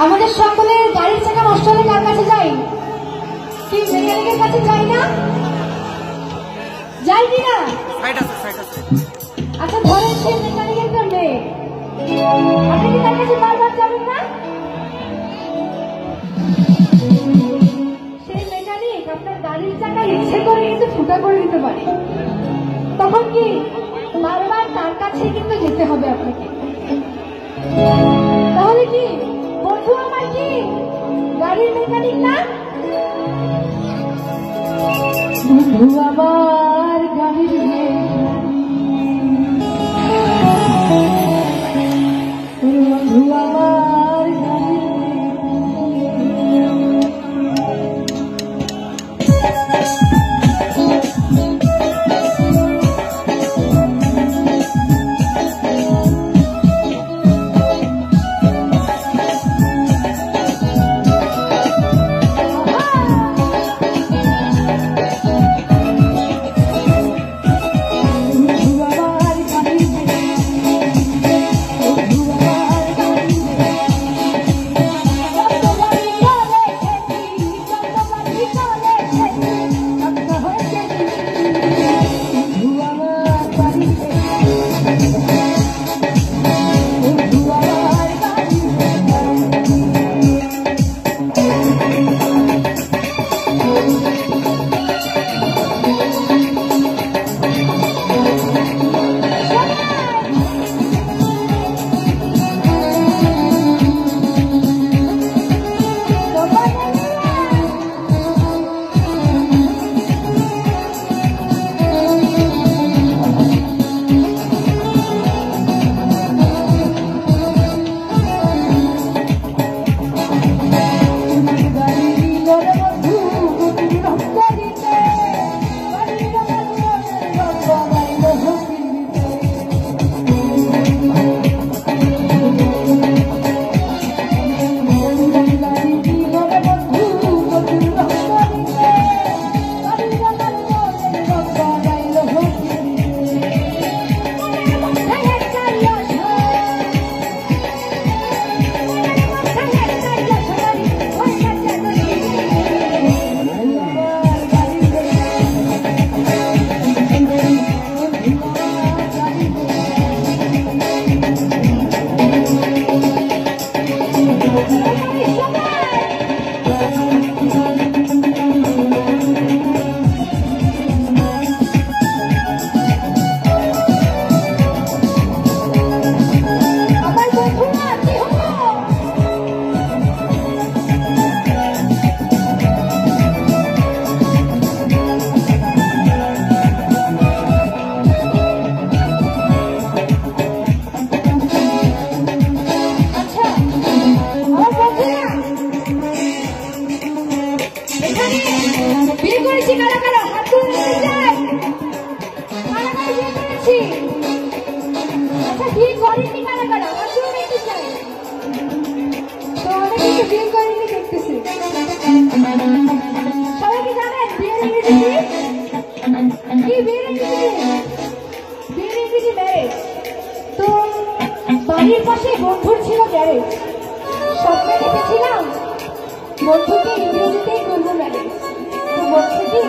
আমাদের সকলের গাড়ির চাকা নষ্ট হলে কার কাছে যাই? কি মেকানিকের কাছে যাই না? যাই কি না? আচ্ছা ধরেন সে মেকানিকের একটা মেয়ে, আপনি কি তার কাছে বারবার যাবেন না? সেই মেকানিক আপনার গাড়ির চাকা ইচ্ছে করে কিন্তু ফুটা করে দিতে পারে, তখন কি বারবার তার কাছে কিন্তু যেতে হবে আপনাকে? তাহলে কি বন্ধু আমার কি গাড়ির মেকানিক না? বন্ধু আমার গাড়ির বন্ধু আমার গাড়ির বিয়ে করেছি কারা কারা হাত তুলে যায়, কারা কারা বিয়ে করেছি? আচ্ছা বিয়ে করেনি কারা কারা হাত তুলে দেখতে চাই? তো অনেক কিছু বিয়ে করেনি দেখতেছি। সবাই কি জানেন বিয়ের ইংরেজি কি? বিয়ের ইংরেজি বিয়ের ইংরেজি ম্যারেজ। তো বাড়ির পাশে বন্ধুর ছিল গ্যারেজ, স্বপ্নে দেখেছিলাম বন্ধুকে ইংরেজিতেই করবো ম্যারেজ। তো বলছে কি